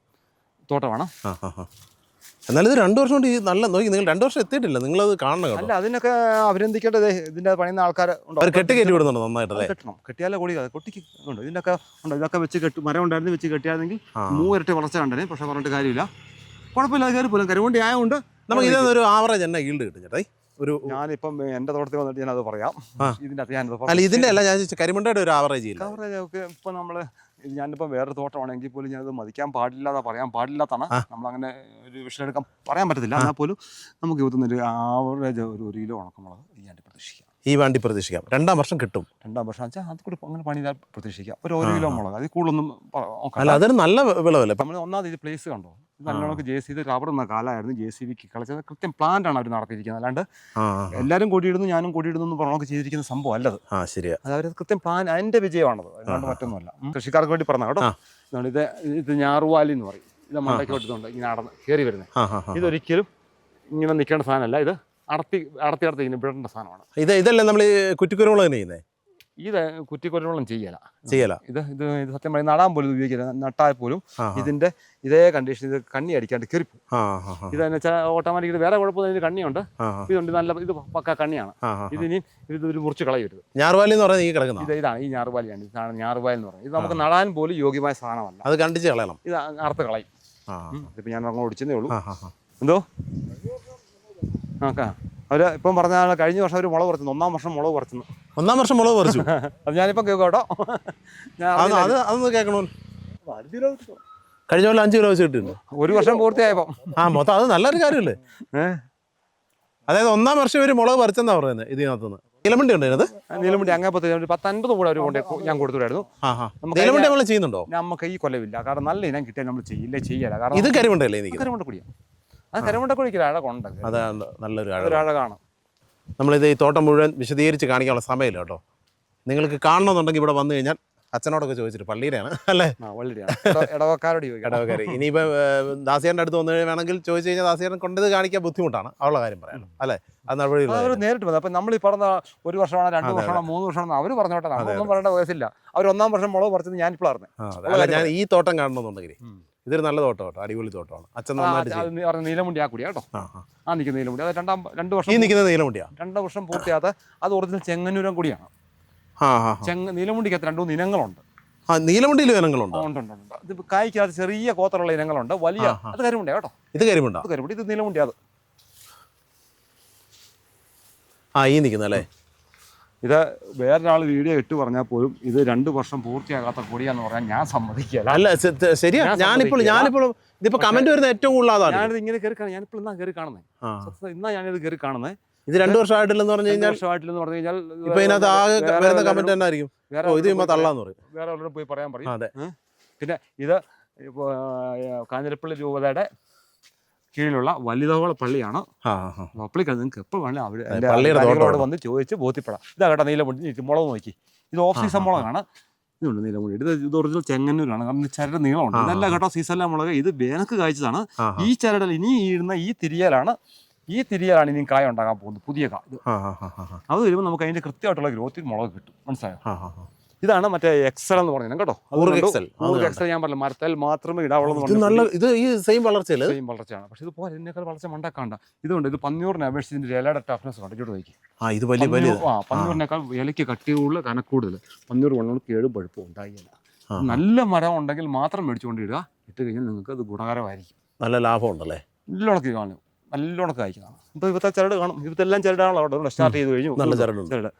തോട്ടമാണ്. എന്നാലും ഇത് 2 വർഷം കൊണ്ട് നോക്കി നിങ്ങൾ 2 വർഷം എത്തിയിട്ടില്ല, നിങ്ങളത് കാണണം. അല്ല, അതിനൊക്കെ അഭിനന്ദിക്കേണ്ടത് ഇതിന്റെ പണിയുന്ന ആൾക്കാർ കെട്ടി വിടുന്നുണ്ട് നന്നായിട്ട്. കെട്ടണം, കെട്ടിയാലേ കൊടി കൊട്ടിക്ക് ഉണ്ട്. ഇതിനൊക്കെ ഉണ്ട്, ഇതൊക്കെ വെച്ച് മരം ഉണ്ടായിരുന്നു, വെച്ച് കെട്ടിയാണെങ്കിൽ 3 ഇരട്ടി വളർച്ച കണ്ടേ. പക്ഷെ പറഞ്ഞിട്ട് കാര്യമില്ല, കുഴപ്പമില്ല, കയറി പോലും കരിമുണ്ടി ആയതുകൊണ്ട് നമുക്ക് ഇതൊരു ആവറേജ് തന്നെ ഈൽഡ് കിട്ടും ചേട്ടാ. ഞാനിപ്പം എന്റെ തോട്ടത്തിൽ വന്നിട്ട് ഞാനത് പറയാം. ഇതിന്റെ അല്ല ഞാൻ കരിമുണ്ടയുടെ ഒരു ആവറേജ് ഒക്കെ ഇപ്പൊ നമ്മള് ഞാനിപ്പം വേറൊരു തോട്ടമാണെങ്കിൽ പോലും ഞാനത് മതിക്കാൻ പാടില്ലാതെ പറയാൻ പാടില്ലാത്താണ്. നമ്മളങ്ങനെ ഒരു വിഷയം എടുക്കാൻ പറയാൻ പറ്റത്തില്ല. എന്നാൽ പോലും നമുക്ക് കിട്ടുന്നൊരു ആവറേജ് ഒരു 1 കിലോ ഉണക്കമുളക് ഈ വണ്ടി പ്രതീക്ഷിക്കാം. 2-ാം വർഷം കിട്ടും. 2-ാം വർഷം വെച്ചാൽ അത് കൂടി അങ്ങനെ പണി പ്രതീക്ഷിക്കാം. ഒരു 1 കിലോ മുളക്, അത് കൂടുതലൊന്നും അല്ല, അതൊരു നല്ല വിളവല്ലേ. നമ്മൾ ഒന്നാമത് ഇത് പ്ലേസ് കണ്ടോ, നല്ലോണം ഇത് റബ്ബർ എന്ന കാലമായിരുന്നു. JCB കളിച്ചത് കൃത്യം പ്ലാന്റ് ആണ് അവർ നടത്തിയിരിക്കുന്നത്. അല്ലാണ്ട് എല്ലാവരും കൊടിയിടുന്നു ഞാനും കൊടിയിടുന്നു എന്ന് പറഞ്ഞൊക്കെ ചെയ്തിരിക്കുന്ന സംഭവം അല്ലത്. അത് അവർ കൃത്യം പ്ലാൻ, അതിന്റെ വിജയമാണത്, അല്ലാണ്ട് മറ്റൊന്നുമല്ല. കൃഷിക്കാർക്ക് വേണ്ടി പറഞ്ഞ കേട്ടോ. ഇത് ഞാറുവാലി എന്ന് പറയും. ഇത് മണ്ടയ്ക്ക് വെട്ടുന്നുണ്ട്, ഇങ്ങനെ കയറി വരുന്നത്. ഇതൊരിക്കലും ഇങ്ങനെ നിൽക്കേണ്ട സാധനമല്ല, ഇത് അടത്തി ഇങ്ങനെ വിടേണ്ട സാധനമാണ്. ഇതല്ലേ നമ്മൾ കുറ്റിക്കുരുമുളക് തന്നെ ചെയ്യുന്നത്? ഇത് കുറ്റിക്കുരുമുളകും ചെയ്യല. ഇത് സത്യം പറഞ്ഞാൽ നടാൻ പോലും ഉപയോഗിക്കില്ല. നട്ടാൽ പോലും ഇതിന്റെ ഇതേ കണ്ടീഷൻ, ഇത് കണ്ണി അടിക്കാണ്ട് കയറിപ്പോ. ഇതെന്ന് വെച്ചാൽ ഓട്ടോമാറ്റിക് വേറെ കുഴപ്പമില്ല, ഇത് കണ്ണിയുണ്ട്, ഇതുണ്ട്, നല്ല ഇത് പക്ക കണ്ണിയാണ്. ഇതിനി ഒരു മുറിച്ച് കളയരുത്. ഞാറുവാലി എന്ന് പറയുന്നത് ഇതാണ് ഈ ഞാറുവാലിയാണ്. ഇതാണ് ഞാറുവാലി എന്ന് പറയുന്നത്. ഇത് നമുക്ക് നടാൻ പോലും യോഗ്യമായ സാധനമല്ല. അത് കണ്ടിച്ച് കളയണം, ഇത് അറുത്ത് കളയും. ഇതിപ്പോ ഞാൻ അങ്ങോട്ട് ഓടിച്ചതേ ഉള്ളൂ. എന്തോ അവര് ഇപ്പം പറഞ്ഞ കഴിഞ്ഞ വർഷം അവർ മുളക് പറിച്ചു, 1-ാം വർഷം മുളക് പറിച്ചു. 1-ാം വർഷം മുളക് പറിച്ചു? അത് ഞാനിപ്പം കേൾക്കാം കേട്ടോ. അതൊന്ന് കേൾക്കണോ? കഴിഞ്ഞ കൊല്ലം 5 കിലോ വെച്ച് കിട്ടിയിട്ടുണ്ട് 1 വർഷം പൂർത്തിയായപ്പോ. മൊത്തം അത് നല്ലൊരു കാര്യമല്ലേ? അതായത് 1-ാം വർഷം ഇവര് മുളക് പറിച്ചെന്നാ പറയുന്നത് ഇതിനകത്തുനിന്ന്. നീലമണ്ടി ഉണ്ട് ഇതിനകത്ത്? നീലമുണ്ടി അങ്ങേ 10-50 കൂടെ ഒരു കൊണ്ട് ഞാൻ കൊടുത്തുവിടായിരുന്നു. നീലമണ്ടി നമ്മൾ ചെയ്യുന്നുണ്ടോ? നമുക്ക് ഈ കൊല്ലമില്ല, കാരണം നല്ല ഇനം കിട്ടിയാൽ നമ്മൾ ചെയ്യല. കാരണം ഇത് കരിമണ്ടല്ലേ? കരിമണ്ട കുടിയാണ്. അത് കരിമണ്ട കുടിക്കില്ല, അഴകുണ്ട്. അതാണ് നല്ലൊരു അഴകാണ്. നമ്മളിത് ഈ തോട്ടം മുഴുവൻ വിശദീകരിച്ച് കാണിക്കാനുള്ള സമയമില്ല കേട്ടോ. നിങ്ങൾക്ക് കാണണമെന്നുണ്ടെങ്കിൽ ഇവിടെ വന്നു കഴിഞ്ഞാൽ അച്ഛനോടൊക്കെ ചോദിച്ചിട്ട്, പള്ളിയിലാണ് അല്ലേ? ഇടവക്കാരോട് ഇടവക്കാർ. ഇനിയിപ്പോൾ ദാസിയാൻ്റെ അടുത്ത് വന്നു വേണമെങ്കിൽ ചോദിച്ചു കഴിഞ്ഞാൽ ദാസിയാൻ കൊണ്ടത് കാണിക്കാൻ ബുദ്ധിമുട്ടാണ്, അവളുടെ കാര്യം പറയാനും അല്ലേ? അത് അവർ നേരിട്ട് വന്നു. അപ്പം നമ്മൾ ഈ പറഞ്ഞ 1 വർഷമാണോ 2 വർഷമാണോ 3 വർഷമാണോ അവർ പറഞ്ഞോട്ടെ, നമ്മളൊന്നും പറയേണ്ട വയസ്സില്ല. അവർ 1-ാം വർഷം മുളക് പറിച്ചത് ഞാനിപ്പോൾ അറിഞ്ഞു. അല്ല, ഞാൻ ഈ തോട്ടം കാണണമെന്നുണ്ടെങ്കിൽ ഇതൊരു നല്ല തോട്ടം കേട്ടോ, അടിപൊളി തോട്ടമാണ്. അച്ഛൻ നന്നായിട്ട് നീലമുണ്ടി ആ കൂടിയാ കേട്ടോ. ആ നിൽക്കുന്ന നീലമുണ്ടി അത് 2 വർഷം. ഈ നിൽക്കുന്ന നീലമുണ്ടിയാണ് 2 വർഷം പൂർത്തിയാത്ത അത് ഒറിജിനൽ ചെങ്ങന്നൂരം കൂടിയാണ്. നീലമുണ്ടിക്ക് 2-3 ഇനങ്ങളുണ്ട്. നീലമുണ്ടിയിൽ ഇനങ്ങളുണ്ട്. ഉണ്ട്. ഇത് കായ്ക്കകത്ത് ചെറിയ കോത്തലുള്ള ഇനങ്ങളുണ്ട്, വലിയ അത് കരിമുണ്ടിയാ കേട്ടോ. ഇത് കരിമുണ്ട? അത് കരിമുണ്ടി. ഇത് നീലമുണ്ടി. അത് ഈ നിൽക്കുന്നല്ലേ? ഇത് വേറൊരാൾ വീഡിയോ ഇട്ട് പറഞ്ഞാൽ പോലും ഇത് 2 വർഷം പൂർത്തിയാകാത്ത കൊടിയാന്ന് പറഞ്ഞാൽ ഞാൻ സമ്മതിക്കില്ല. അല്ല, ശരിയാ. ഞാനിപ്പോൾ ഇതിപ്പോ കമന്റ് വരുന്ന ഏറ്റവും കൂടുതൽ അതാണ്. ഞാനിത് ഇങ്ങനെ കയറി കാണാം. ഞാനിപ്പോൾ ഇന്നാ കയറി കാണുന്നത്. ഇന്നാ ഞാനിത് കയറി കാണുന്നത്. ഇത് 2 വർഷമായിട്ടില്ലെന്ന് പറഞ്ഞു കഴിഞ്ഞാൽ ഇപ്പൊ ഇതിനകത്ത് ആകെ വരുന്ന കമന്റ് തന്നെ ആയിരിക്കും, ഇത് തള്ളാന്ന് പറയും. വേറെ ഉള്ളവരോട് പോയി പറയാൻ പറയും. അതെ. പിന്നെ ഇത് കാഞ്ഞിരപ്പള്ളി രൂപതയുടെ കീഴിലുള്ള വലിതോള പള്ളിയാണ്. പള്ളിക്ക് നിങ്ങൾക്ക് എപ്പോൾ വേണമെങ്കിലും അവിടെ വന്ന് ചോദിച്ച് ബോധ്യപ്പെടാം. ഇതാ കേട്ടോ നീലമുണ്ടി. മുളക് നോക്കി, ഇത് ഓഫ് സീസൺ മുളകാണ്. ഇതുണ്ട് നീലമുണ്ടി. ഇത് ഒറിജിനൽ ചെങ്ങന്നൂരാണ്. കാരണം ചരട് നീളമുണ്ട്. ഇതല്ല കേട്ടോ സീസണിലെ മുളക്. ഇത് വേനക്ക് കായ്ച്ചതാണ്. ഈ ചരടൽ ഇനി ഇടുന്ന ഈ തിരിയലാണ് ഇനി കായ ഉണ്ടാകാൻ പോകുന്നത്, പുതിയ കായ. അത് വരുമ്പോൾ നമുക്ക് അതിന്റെ കൃത്യമായിട്ടുള്ള ഗ്രോത്തിൽ മുളക് കിട്ടും. മനസ്സിലായോ? ഇതാണ് മറ്റേ എക്സൽ എന്ന് പറഞ്ഞത് കേട്ടോ. എക്സൽ ഞാൻ പറഞ്ഞു, മരത്തിൽ മാത്രമേ ഇടാവുള്ളൂ. ഇത് ഈ സെയിം വളർച്ചയാണ്. പക്ഷെ ഇത് പോലെ ഇതിനേക്കാൾ വളർച്ച മണ്ടാക്കാണ്ട. ഇതുകൊണ്ട് ഇത് പന്നൂറിനെ അപേക്ഷിച്ച് ഇതിന്റെ ഇലയുടെ ടഫ്നെസ് ഉണ്ട്. ഇങ്ങോട്ട് നോക്കി. ഇത് വലിയ പന്നൂറിനേക്കാൾ ഇലയ്ക്ക് കട്ടി കൂടുതൽ, കനക്കൂടുതൽ. പന്നൂർ വണ്ണങ്ങൾക്ക് 7 പഴുപ്പും ഉണ്ടായില്ല. നല്ല മരം ഉണ്ടെങ്കിൽ മാത്രം മേടിച്ചുകൊണ്ടിടുക. ഇട്ട് കഴിഞ്ഞാൽ നിങ്ങൾക്ക് അത് ഗുണകരമായിരിക്കും. നല്ല ലാഭം ഉണ്ടല്ലേ? നല്ലോണക്ക് കാണും, നല്ലോണക്ക് കായ്ക്കുന്നതാണ്. ഇപ്പോൾ ഇപ്പോഴത്തെ ചരട് കാണും. ഇപ്പോഴത്തെല്ലാം ചരടാണല്ലോ അവിടെ സ്റ്റാർട്ട് ചെയ്ത് കഴിഞ്ഞു. നല്ല ചരട്.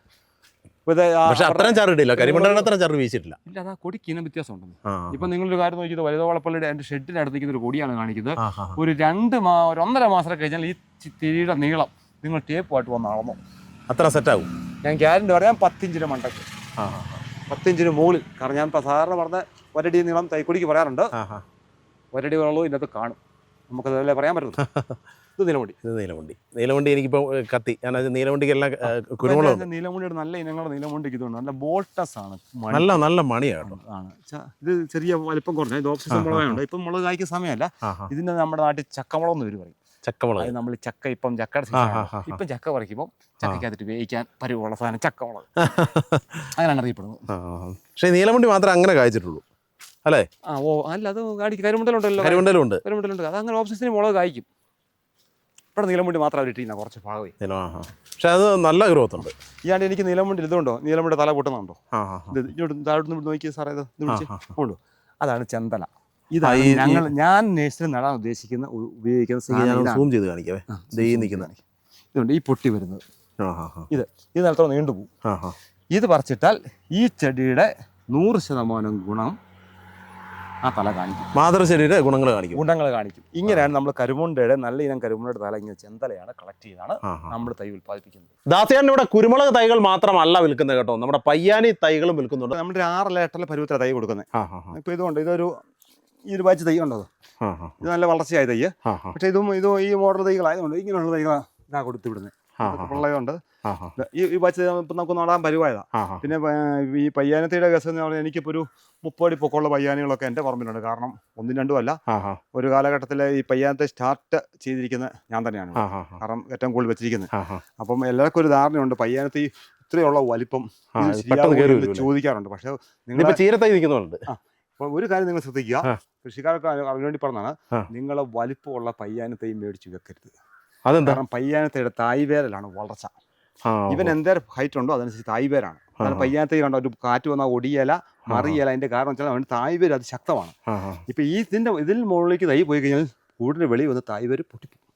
പക്ഷെ അത്രയും ചരടില്ല, കരിമണ്ടയുടെ അത്ര ചരട് വീശിട്ടില്ല. ഇല്ല, അതാ കൊടിക്ക് ഇനം വ്യത്യാസം ഉണ്ടെന്ന്. ഇപ്പൊ നിങ്ങളൊരു കാര്യം നോക്കിയത് വലിയതോളപ്പള്ളിയുടെ എൻ്റെ ഷെഡിനടുത്ത് നിൽക്കുന്ന ഒരു കൊടിയാണ് കാണിക്കുന്നത്. ഒരു 1.5 മാസം കഴിഞ്ഞാൽ ഈ തിരിയുടെ നീളം നിങ്ങൾ ടേപ്പുമായിട്ട് വന്ന് അളന്നു അത്ര സെറ്റാകും. ഞാൻ ഗ്യാരണ്ടി പറയാം. 10 ഇഞ്ചിന് മണ്ടയ്ക്ക്, 10 ഇഞ്ചിന് മുകളിൽ. കാരണം ഞാൻ സാധാരണ പറഞ്ഞ 1 അടി നീളം തൈക്കൊടിക്ക് പറയാറുണ്ട്. 1 അടി വെള്ളവും ഇതിനകത്ത് കാണും. നമുക്കതല്ലേ പറയാൻ പറ്റുള്ളൂ. ഇത് നീലമുണ്ടി എനിക്കിപ്പോൾ കത്തി. ഞാൻ നീലമുണ്ടിക്ക് എല്ലാം കുരുമുളക്. നീലമുണ്ടിയുടെ നല്ല ഇനങ്ങൾ നീലമുണ്ടിക്ക് ഇതുണ്ട്. നല്ല ബോൾട്ടസ് ആണ്, നല്ല മണിയാണ്. ഇത് ചെറിയ വലിപ്പം കുറഞ്ഞ ഇത് ഓഫ് സീസൺ മുളകുണ്ട്. ഇപ്പം മുളക് കായ്ക്കുന്ന സമയമല്ല. ഇതിന്റെ നമ്മുടെ നാട്ടിൽ ചക്കമുളക് എന്ന് പറയും. ചക്കമുളക് നമ്മൾ ഇപ്പം ചക്കയുടെ സീസൺ. ഇപ്പം ചക്ക പറിക്കുമ്പോൾ ചക്കയ്ക്കകത്തിട്ട് വേവിക്കാൻ പരുവുള്ള സാധനം ചക്കമുളക്, അങ്ങനെയാണ് അറിയപ്പെടുന്നത്. പക്ഷേ നീലമുണ്ടി മാത്രമേ അങ്ങനെ കായ്ച്ചിട്ടുള്ളൂ അല്ലേ? അല്ല, അത് കാണിക്കും. കരിമുണ്ടലുണ്ടല്ലോ. കരിമുണ്ടലുണ്ട്. അത് അങ്ങനെ ഓഫ് സീസണിൽ മുളക് കായ്ക്കും. ഇവിടെ നീലമുണ്ടി മാത്രം അവർ ഇട്ടിരുന്ന കുറച്ച് ഭാഗമായി. പക്ഷെ അത് നല്ല ഗ്രോത്ത് ഉണ്ട്. ഇയാണ്ട് എനിക്ക് നീലമുണ്ടി ഇതുണ്ടോ, നീലമുണ്ടി തല പൊട്ടുന്നുണ്ടോ? ഇങ്ങോട്ട് താഴോട്ട് നോക്കിയ സാറേ, ഇത് ഉണ്ടോ? അതാണ് ചെന്തല. ഇതാണ് ഞാൻ നേഴ്സറി നടാൻ ഉദ്ദേശിക്കുന്ന സൂം ചെയ്ത് കാണിക്കാവേ. ഇതുണ്ട് ഈ പൊട്ടി വരുന്നത്. ഇത് നിലത്തോടെ നീണ്ടുപോകും. ഇത് പറിച്ചിട്ടാൽ ഈ ചെടിയുടെ 100% ഗുണം ആ തല കാണിക്കും. മാതൃശരീര ഗുണങ്ങൾ കാണിക്കും. ഇങ്ങനെയാണ് നമ്മൾ കരുമുണ്ടയുടെ നല്ല ഇനം കരുമുണ്ടയുടെ തല ഇങ്ങനെ ചെന്തലയാണ് കളക്ട് ചെയ്താണ് നമ്മൾ തൈ ഉൽപ്പാദിപ്പിക്കുന്നത്. ദാസിയാൻ ഇവിടെ കുരുമുളക് തൈകൾ മാത്രമല്ല വിൽക്കുന്നത് കേട്ടോ, നമ്മുടെ പയ്യാനി തൈകളും വിൽക്കുന്നുണ്ട്. നമ്മുടെ 6 പരുവത്തിലെ തൈ കൊടുക്കുന്നത്. ഇപ്പൊ ഇതുകൊണ്ട് ഈ ഒരു ബാച്ച് തൈ ഉണ്ടോ? ഇത് നല്ല വളർച്ചയായ തൈ. പക്ഷെ ഈ മോഡൽ തൈകളായതുകൊണ്ട് ഇങ്ങനെയുള്ള തൈകൾ ഇതാ കൊടുത്തുവിടുന്നത്. പ്രളയമുണ്ട്. ഈ ബാച്ച് ഇപ്പം നമുക്ക് നടാൻ പരുവായതാ. പിന്നെ ഈ പയ്യാനത്തിയുടെ കേസ് എന്ന് പറഞ്ഞാൽ എനിക്കിപ്പോൾ ഒരു 30 അടി പൊക്കമുള്ള പയ്യാനികളൊക്കെ എൻ്റെ പറമ്പിലുണ്ട്. കാരണം 1-2 അല്ല, ഒരു കാലഘട്ടത്തിൽ ഈ പയ്യാനത്തെ സ്റ്റാർട്ട് ചെയ്തിരിക്കുന്ന ഞാൻ തന്നെയാണ്. കാരണം ഏറ്റവും കൂടുതൽ വെച്ചിരിക്കുന്നത്. അപ്പം എല്ലാവർക്കും ഒരു ധാരണയുണ്ട് പയ്യാനത്ത് ഇത്രയുള്ള വലിപ്പം ചോദിക്കാറുണ്ട്. പക്ഷെ നിങ്ങൾ ചീരത്തൈ നിൽക്കുന്നുണ്ട്. അപ്പോൾ ഒരു കാര്യം നിങ്ങൾ ശ്രദ്ധിക്കുക, കൃഷിക്കാർക്ക് അതിനുവേണ്ടി പറഞ്ഞാണ്, നിങ്ങളെ വലിപ്പമുള്ള പയ്യാനത്തെയും മേടിച്ച് വെക്കരുത്. കാരണം പയ്യാനത്തയുടെ തായ്വേരലാണ് വളർച്ച. ഇവൻ എന്തേരം ഹൈറ്റ് ഉണ്ടോ അതനുസരിച്ച് തായ്വേരാണ്. കാരണം പയ്യാനത്തൈ കണ്ടോ, ഒരു കാറ്റ് വന്നാൽ ഒടിയല മറിയല. അതിന്റെ കാരണം വെച്ചാൽ അവൻ തായ്വേര് അത് ശക്തമാണ്. ഇപ്പൊ ഇതിൽ മുകളിലേക്ക് തൈ പോയി കഴിഞ്ഞാൽ കൂടുതൽ വെളി വന്ന് തായ്വേര് പൊട്ടിപ്പോകും.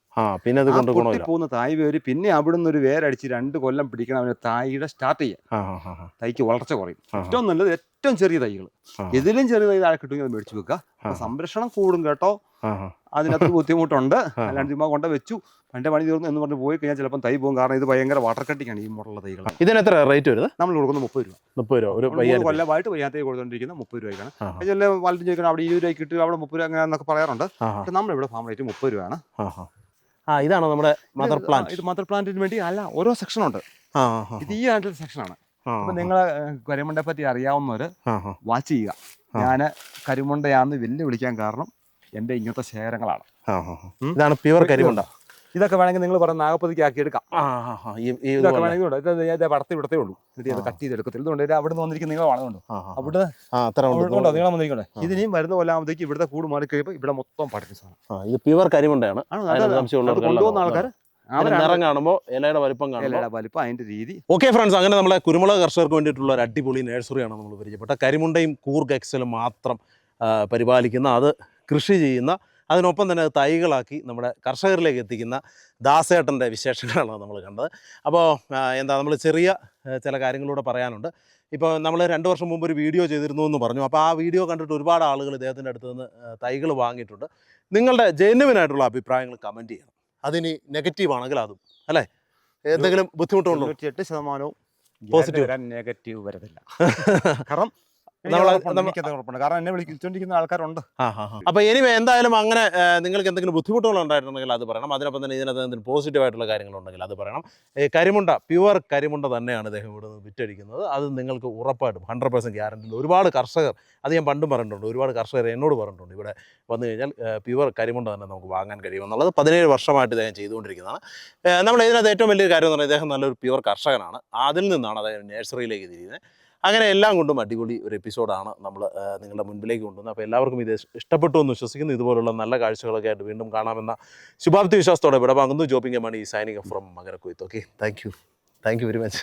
പിന്നെ അത് കൊണ്ട് ഗുണമില്ല. പൊട്ടിപ്പോകുന്ന തായ് വേര് പിന്നെ അവിടുന്ന് ഒരു വേരടിച്ച് 2 കൊല്ലം പിടിക്കണം അവന് തായിയുടെ സ്റ്റാർട്ട് ചെയ്യാൻ. തൈക്ക് വളർച്ച കുറയും. ഏറ്റവും നല്ലത് ഏറ്റവും ചെറിയ തൈകൾ, ഇതിലും ചെറിയ തൈ താഴെ കിട്ടുമെങ്കിൽ അത് മേടിച്ചു വെക്കുക. സംരക്ഷണം കൂടും കേട്ടോ, അതിനകത്ത് ബുദ്ധിമുട്ടുണ്ട്. അല്ലാണ്ട് ചുമ്മാ കൊണ്ട് വെച്ചു എൻ്റെ പണി തീർന്നു എന്ന് പറഞ്ഞ് പോയി കഴിഞ്ഞാൽ ചിലപ്പോൾ തൈ പോകും. കാരണം ഇത് ഭയങ്കര വാട്ടർ കട്ടിങ്ങാണ് ഈ മോഡലുള്ള തൈകൾ. ഇതിന് എത്ര റേറ്റ് വരുന്നത്? നമ്മൾ കൊടുക്കുന്നത് 30 രൂപ. 30 രൂപ ഒരു കൊല്ലമായിട്ട് വയ്യാത്തേ കൊടുത്തോണ്ടിരിക്കുന്നത് 30 രൂപയ്ക്കാണ്. ചില വലുതും ചോദിക്കണം അവിടെ 20 രൂപയ്ക്ക് കിട്ടും, അവിടെ 30 രൂപ അങ്ങനെയെന്നൊക്കെ പറയാറുണ്ട്. പക്ഷെ നമ്മളിവിടെ ഫാം റേറ്റ് 30 രൂപയാണ്. ഇതാണ് നമ്മുടെ മദർ പ്ലാന്റ്. ഇത് മദർ പ്ലാന്റിന് വേണ്ടി അല്ല, ഓരോ സെക്ഷനുണ്ട്. ഇത് ഈ ആയിട്ടുള്ള സെക്ഷനാണ്. അപ്പൊ നിങ്ങളെ കരിമുണ്ടയെ പറ്റി അറിയാവുന്നവര് വാച്ച് ചെയ്യുക. ഞാൻ കരിമുണ്ടയാന്ന് വെല്ലുവിളിക്കാൻ കാരണം എൻ്റെ ഇങ്ങനത്തെ ശേഖരങ്ങളാണ്. ഇതാണ് പ്യുവർ കരിമുണ്ട. ഇതൊക്കെ വേണമെങ്കിൽ നിങ്ങൾ പറഞ്ഞ നാഗപ്പതിക്ക് ആക്കി എടുക്കാം. ഇതൊക്കെ വേണമെങ്കിൽ ഇത് പടത്തി ഇവിടത്തേ ഉള്ളൂ. ഇത് കട്ട് ചെയ്തെടുക്കത്തില്ല. ഇതുകൊണ്ട് അവിടെ നിന്ന് വന്നിരിക്കുന്ന നിങ്ങൾ വളർന്നുണ്ടോ അവിടെ നിങ്ങൾ വന്നിരിക്കണ്ടേ. ഇതിനെയും വരുന്ന കൊല്ലാകുമ്പോഴത്തേക്ക് ഇവിടുത്തെ കൂട് മാറി കഴിയുമ്പോൾ ഇവിടെ മൊത്തം പഠിക്കുന്ന സാധനം. ഇത് പ്യുവർ കരിമുണ്ടയാണ്. കൊണ്ടുപോകുന്ന ആൾക്കാർ നിറം കാണുമ്പോൾ ഇലയുടെ വലിപ്പം വലിപ്പം അതിന്റെ രീതി. ഓക്കെ ഫ്രണ്ട്സ്, അങ്ങനെ നമ്മളെ കുരുമുളക് കർഷകർക്ക് വേണ്ടിയിട്ടുള്ള ഒരു അടിപൊളി നഴ്സറിയാണ് നമ്മൾ പരിചയപ്പെട്ട. കരിമുണ്ടയും കൂർഗ് എക്സലും മാത്രം പരിപാലിക്കുന്ന, അത് കൃഷി ചെയ്യുന്ന, അതിനൊപ്പം തന്നെ തൈകളാക്കി നമ്മുടെ കർഷകരിലേക്ക് എത്തിക്കുന്ന ദാസേട്ടൻ്റെ വിശേഷങ്ങളാണ് നമ്മൾ കണ്ടത്. അപ്പോൾ നമ്മൾ ചെറിയ ചില കാര്യങ്ങളൂടെ പറയാനുണ്ട്. ഇപ്പോൾ നമ്മൾ 2 വർഷം മുമ്പ് ഒരു വീഡിയോ ചെയ്തിരുന്നു എന്ന് പറഞ്ഞു. അപ്പോൾ ആ വീഡിയോ കണ്ടിട്ട് ഒരുപാട് ആളുകൾ ഇദ്ദേഹത്തിൻ്റെ അടുത്ത് നിന്ന് തൈകൾ വാങ്ങിയിട്ടുണ്ട്. നിങ്ങളുടെ ജെന്യുവിനായിട്ടുള്ള അഭിപ്രായങ്ങൾ കമൻറ്റ് ചെയ്യണം. അതിന് നെഗറ്റീവ് ആണെങ്കിൽ അതും, അല്ലേ? എന്തെങ്കിലും ബുദ്ധിമുട്ടുണ്ടോ? 98% പോസിറ്റീവ്, നെഗറ്റീവ് വരത്തില്ല. കാരണം കാരണം എന്നെ വിളിച്ചോണ്ടിരിക്കുന്ന ആൾക്കാരുണ്ട്. അപ്പോൾ ഇനി എന്തായാലും അങ്ങനെ നിങ്ങൾക്ക് എന്തെങ്കിലും ബുദ്ധിമുട്ടുകൾ ഉണ്ടായിട്ടുണ്ടെങ്കിൽ അത് പറയണം. അതിനൊപ്പം തന്നെ ഇതിനകത്ത് എന്തെങ്കിലും പോസിറ്റീവായിട്ടുള്ള കാര്യങ്ങളുണ്ടെങ്കിൽ അത് പറയണം. കരിമുണ്ട, പ്യുവർ കരിമുണ്ട തന്നെയാണ് ഇദ്ദേഹം ഇവിടെ നിന്ന് വിറ്റഴിക്കുന്നത്. അത് നിങ്ങൾക്ക് ഉറപ്പായിട്ടും 100% ഗ്യാരണ്ടി. ഒരുപാട് കർഷകർ, അത് ഞാൻ പണ്ടും പറഞ്ഞിട്ടുണ്ട്, ഒരുപാട് കർഷകർ എന്നോട് പറഞ്ഞിട്ടുണ്ട് ഇവിടെ വന്നു കഴിഞ്ഞാൽ പ്യുവർ കരിമുണ്ട തന്നെ നമുക്ക് വാങ്ങാൻ കഴിയുമെന്നുള്ളത്. 17 വർഷമായിട്ട് ഇദ്ദേഹം ചെയ്തുകൊണ്ടിരിക്കുന്നതാണ്. നമ്മൾ ഇതിനകത്ത് ഏറ്റവും വലിയൊരു കാര്യം എന്ന് പറഞ്ഞാൽ ഇദ്ദേഹം നല്ലൊരു പ്യുവർ കർഷകനാണ്. അതിൽ നിന്നാണ് അദ്ദേഹം നഴ്സറിയിലേക്ക് തിരിയുന്നത്. അങ്ങനെ എല്ലാം കൊണ്ടും അടിപൊളി ഒരു എപ്പിസോഡാണ് നമ്മൾ നിങ്ങളുടെ മുൻപിലേക്ക് കൊണ്ടുവന്നത്. അപ്പോൾ എല്ലാവർക്കും ഇത് ഇഷ്ടപ്പെട്ടു എന്ന് വിശ്വസിക്കുന്നു. ഇതുപോലുള്ള നല്ല കാഴ്ചകളൊക്കെ ആയിട്ട് വീണ്ടും കാണാമെന്ന ശുഭാപ്തി വിശ്വാസത്തോടെ വിടവാങ്ങുന്നു. ജോബിംഗ് മണി സൈനിങ് ഫ്രം മകരക്കൊയ്ത്ത്. Okay, thank you very much.